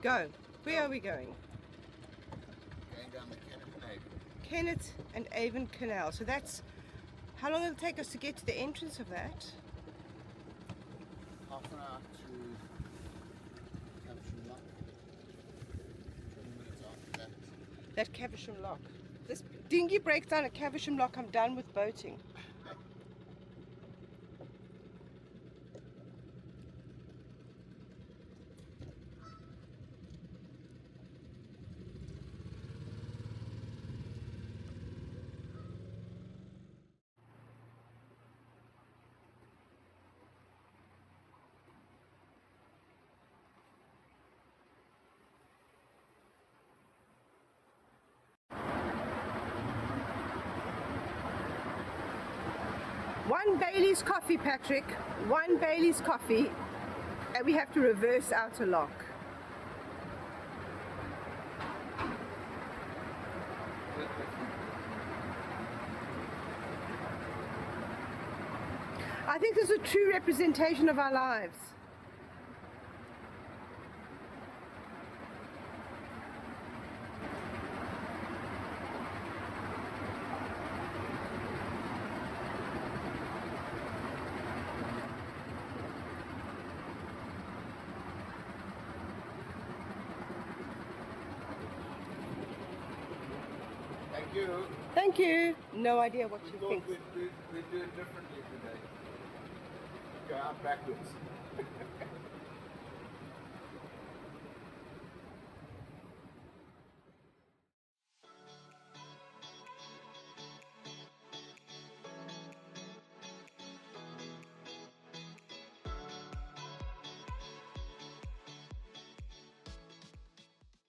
Go. Where are we going? Going down the Kennet Avon. Kennet and Avon Canal. So that's, how long will it take us to get to the entrance of that? Half an hour to Caversham Lock. 20 minutes after that. That Caversham Lock. This dinghy breaks down at Caversham Lock, I'm done with boating. One Bailey's coffee, Patrick. One Bailey's coffee. And we have to reverse out a lock. I think this is a true representation of our lives. Thank you. Thank you. No idea what We you thought think. we'd do it differently today. Go out backwards.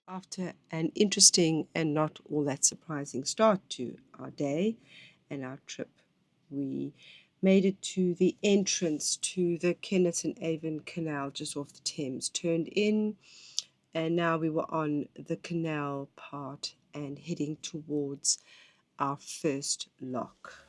After an interesting and not all that surprising start to our day and our trip, we made it to the entrance to the Kennet Avon Canal just off the Thames, turned in, and now we were on the canal part and heading towards our first lock.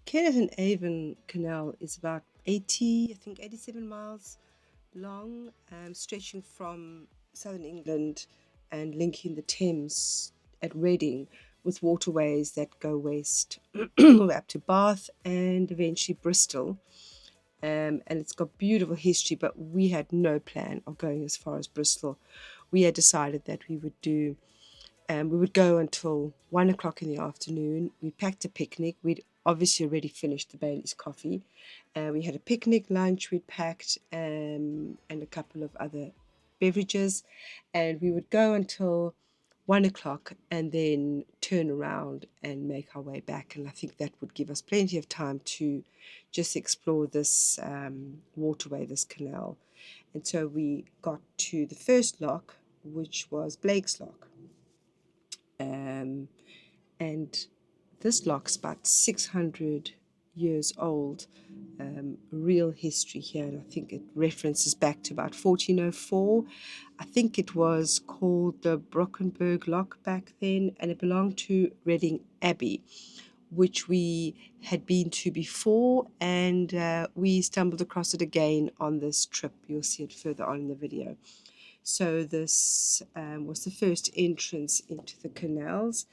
Kennet Avon Canal is about 87 miles long, stretching from southern England and linking the Thames at Reading with waterways that go west up to Bath and eventually Bristol. And it's got beautiful history, but we had no plan of going as far as Bristol. We had decided that we would go until 1 o'clock in the afternoon. We packed a picnic. We'd obviously already finished the Bailey's coffee. We had a picnic lunch we'd packed and a couple of other beverages. And we would go until 1 o'clock and then turn around and make our way back. And I think that would give us plenty of time to just explore this waterway, this canal. And so we got to the first lock, which was Blake's Lock. And this lock's about 600 years old, real history here, and I think it references back to about 1404. I think it was called the Brockenberg Lock back then, and it belonged to Reading Abbey, which we had been to before, and we stumbled across it again on this trip. You'll see it further on in the video. So this was the first entrance into the canals,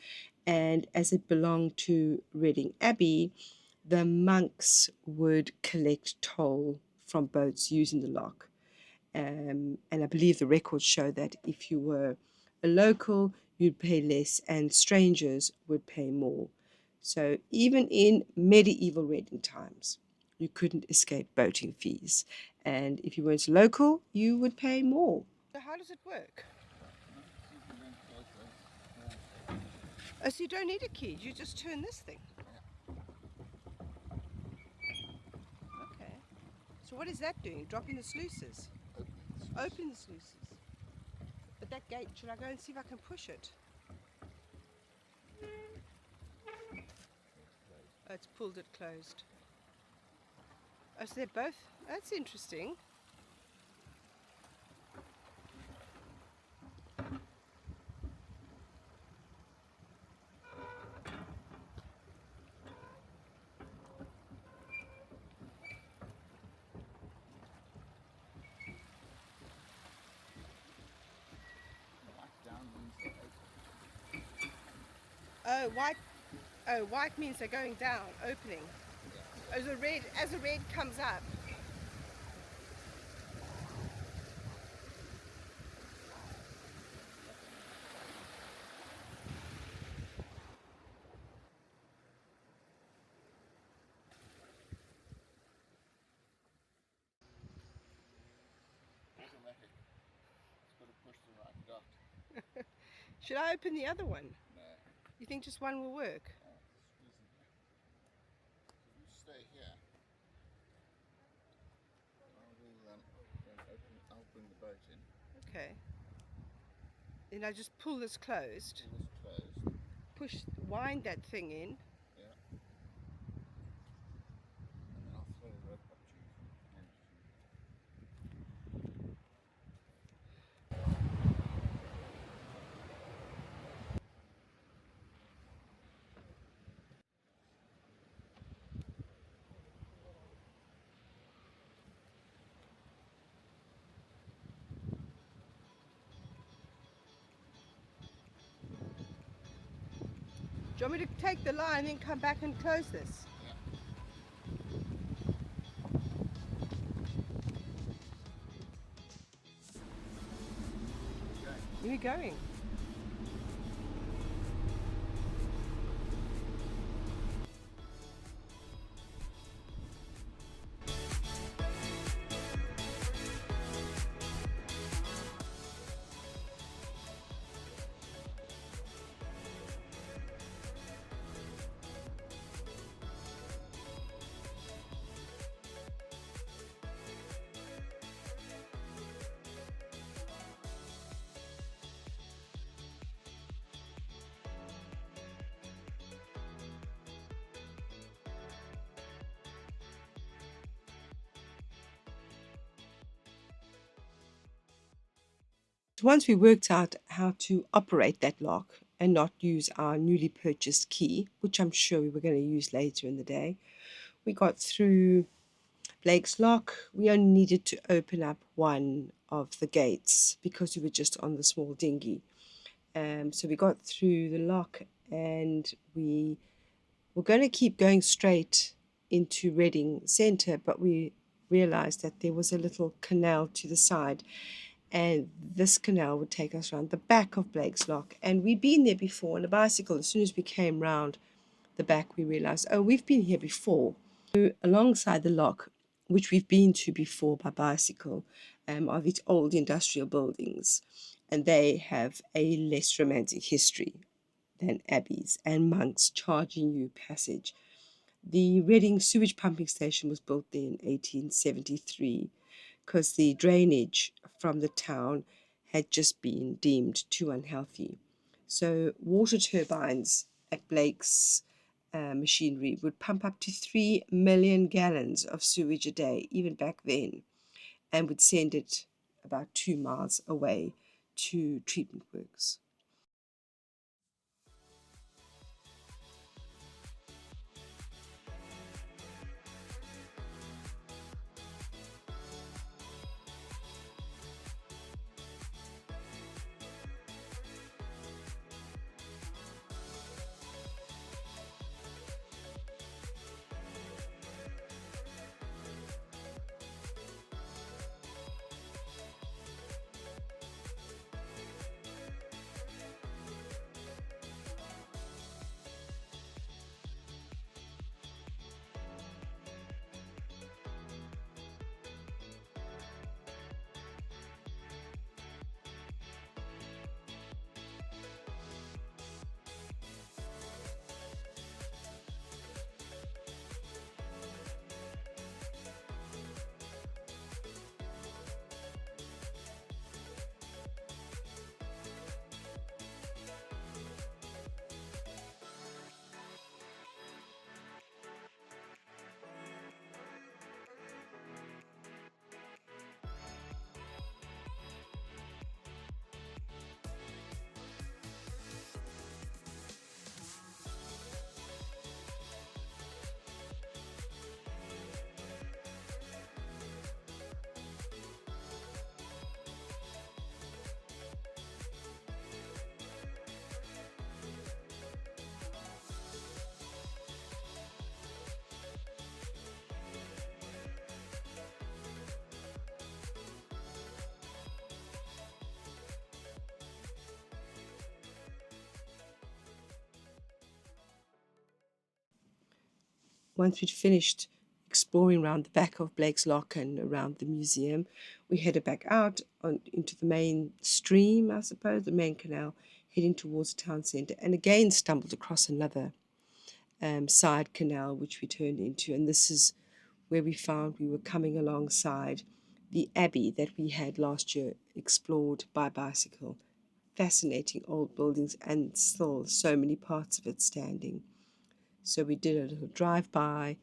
and as it belonged to Reading Abbey, the monks would collect toll from boats using the lock. And I believe the records show that if you were a local, you'd pay less, and strangers would pay more. So even in medieval Reading times, you couldn't escape boating fees. And if you weren't local, you would pay more. So how does it work? Oh, so you don't need a key, you just turn this thing? Okay. So what is that doing? Dropping the sluices? Open the sluices. But that gate, should I go and see if I can push it? Oh, it's pulled it closed. Oh, so they're both, that's interesting. Oh, white. Oh, white means they're going down, opening. Yeah. As the red comes up. Automatic. It's got to push the right dot. Should I open the other one? No. You think just one will work? Oh, it's squeezing here. So you stay here. I'll bring the boat in. Okay. Then I just pull this closed. Pull this closed. Wind that thing in. Yeah. And then I'll throw the rope up to you. And Do you want me to take the line and then come back and close this? yeah. Where are you going? Once we worked out how to operate that lock and not use our newly purchased key, which I'm sure we were going to use later in the day, we got through Blake's Lock. We only needed to open up one of the gates because we were just on the small dinghy. So we got through the lock and we were going to keep going straight into Reading Centre, but we realised that there was a little canal to the side, and this canal would take us around the back of Blake's Lock. And we'd been there before on a bicycle. As soon as we came round the back, we realised, oh, we've been here before. So alongside the lock, which we've been to before by bicycle, are these old industrial buildings, and they have a less romantic history than abbeys and monks charging you passage. The Reading sewage pumping station was built there in 1873 because the drainage from the town had just been deemed too unhealthy. So water turbines at Blake's machinery would pump up to 3 million gallons of sewage a day, even back then, and would send it about 2 miles away to treatment works. once we'd finished exploring around the back of Blake's Lock and around the museum, we headed back out into the main stream, I suppose, the main canal, heading towards the town centre, and again stumbled across another side canal which we turned into. And this is where we found we were coming alongside the abbey that we had last year explored by bicycle. Fascinating old buildings, and still so many parts of it standing. So we did a little drive-by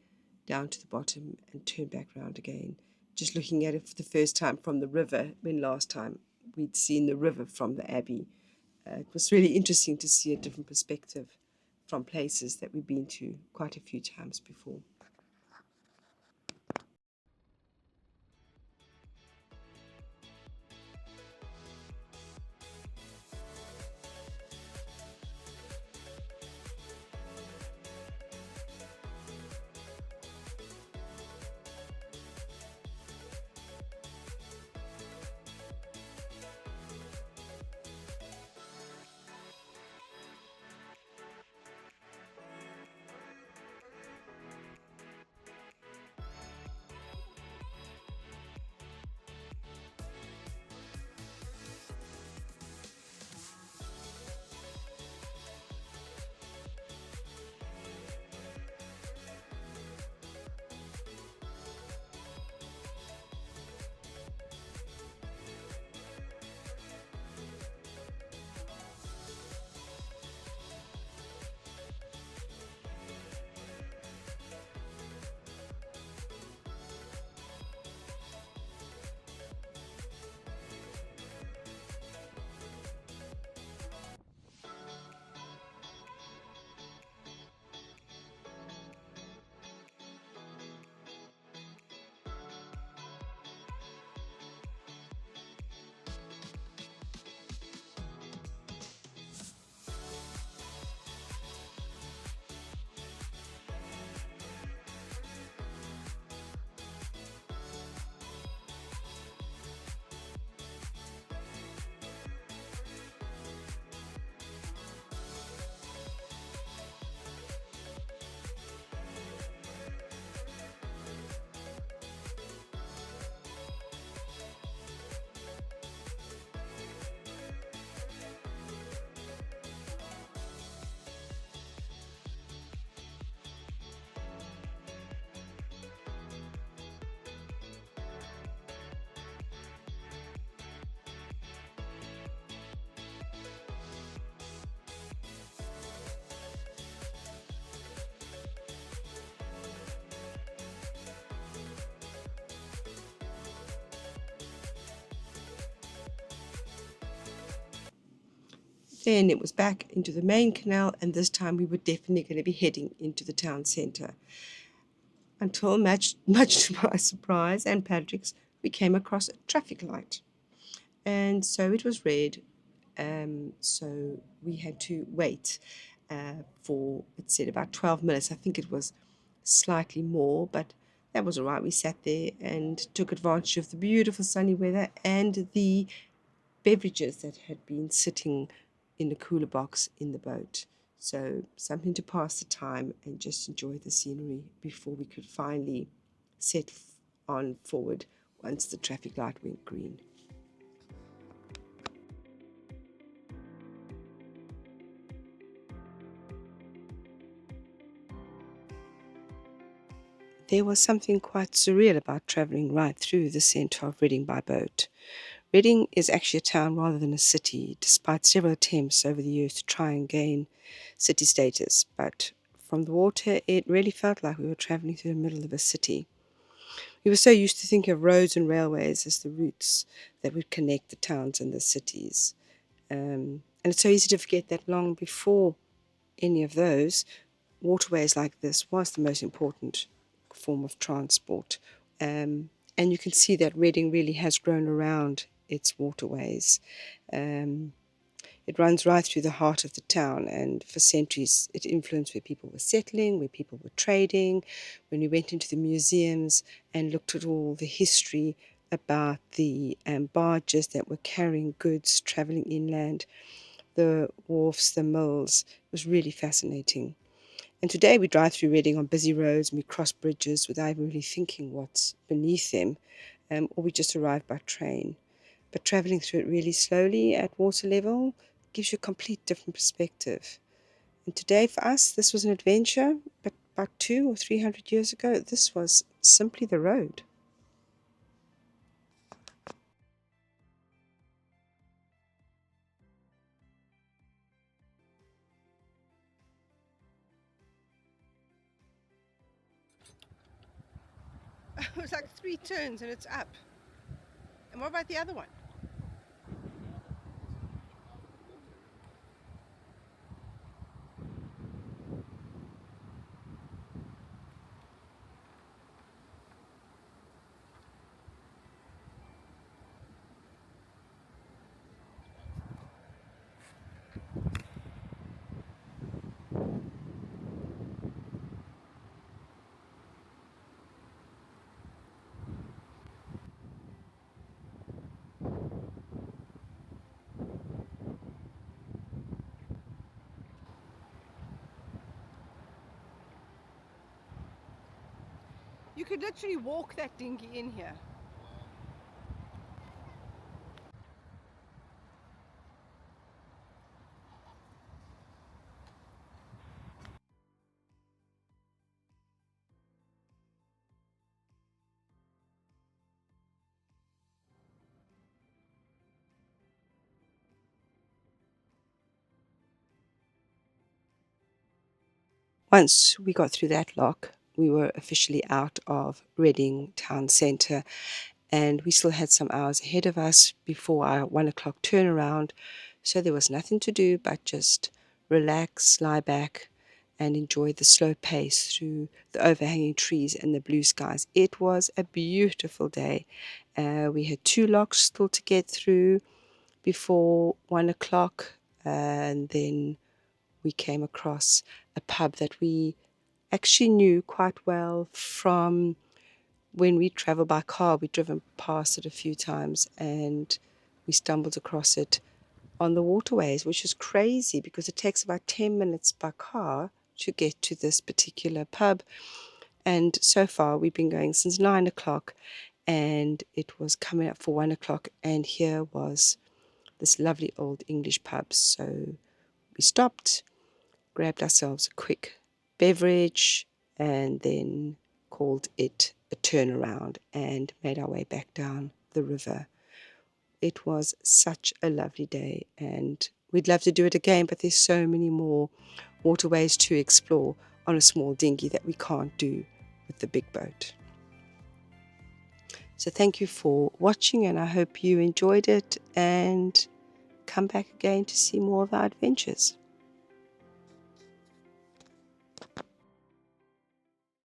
down to the bottom and turned back round again, just looking at it for the first time from the river, when last time we'd seen the river from the abbey. It was really interesting to see a different perspective from places that we've been to quite a few times before. Then it was back into the main canal, and this time we were definitely going to be heading into the town centre. Until, much to my surprise and Patrick's, we came across a traffic light. And so it was red, so we had to wait for, it said about 12 minutes. I think it was slightly more, but that was all right. We sat there and took advantage of the beautiful sunny weather and the beverages that had been sitting in the cooler box in the boat. So something to pass the time and just enjoy the scenery before we could finally set on forward once the traffic light went green. There was something quite surreal about travelling right through the centre of Reading by boat. Reading is actually a town rather than a city, despite several attempts over the years to try and gain city status. But from the water, it really felt like we were travelling through the middle of a city. We were so used to thinking of roads and railways as the routes that would connect the towns and the cities. And it's so easy to forget that long before any of those, waterways like this was the most important form of transport. And you can see that Reading really has grown around its waterways. It runs right through the heart of the town, and for centuries it influenced where people were settling, where people were trading. When we went into the museums and looked at all the history about the barges that were carrying goods travelling inland, the wharfs, the mills, it was really fascinating. And today we drive through Reading on busy roads and we cross bridges without even really thinking what's beneath them, or we just arrive by train. But travelling through it really slowly at water level gives you a complete different perspective. And today for us, this was an adventure, but about 200 or 300 years ago, this was simply the road. It was like 3 turns and it's up. And what about the other one? You could literally walk that dinghy in here. Once we got through that lock, we were officially out of Reading town centre, and we still had some hours ahead of us before our 1 o'clock turnaround. So there was nothing to do but just relax, lie back, and enjoy the slow pace through the overhanging trees and the blue skies. It was a beautiful day. We had 2 locks still to get through before 1 o'clock, and then we came across a pub that we actually knew quite well from when we travel by car. We'd driven past it a few times and we stumbled across it on the waterways, which is crazy because it takes about 10 minutes by car to get to this particular pub. And so far we've been going since 9 o'clock and it was coming up for 1 o'clock, and here was this lovely old English pub. So we stopped, grabbed ourselves a quick beverage, and then called it a turnaround and made our way back down the river. It was such a lovely day and we'd love to do it again, but there's so many more waterways to explore on a small dinghy that we can't do with the big boat. So thank you for watching and I hope you enjoyed it and come back again to see more of our adventures.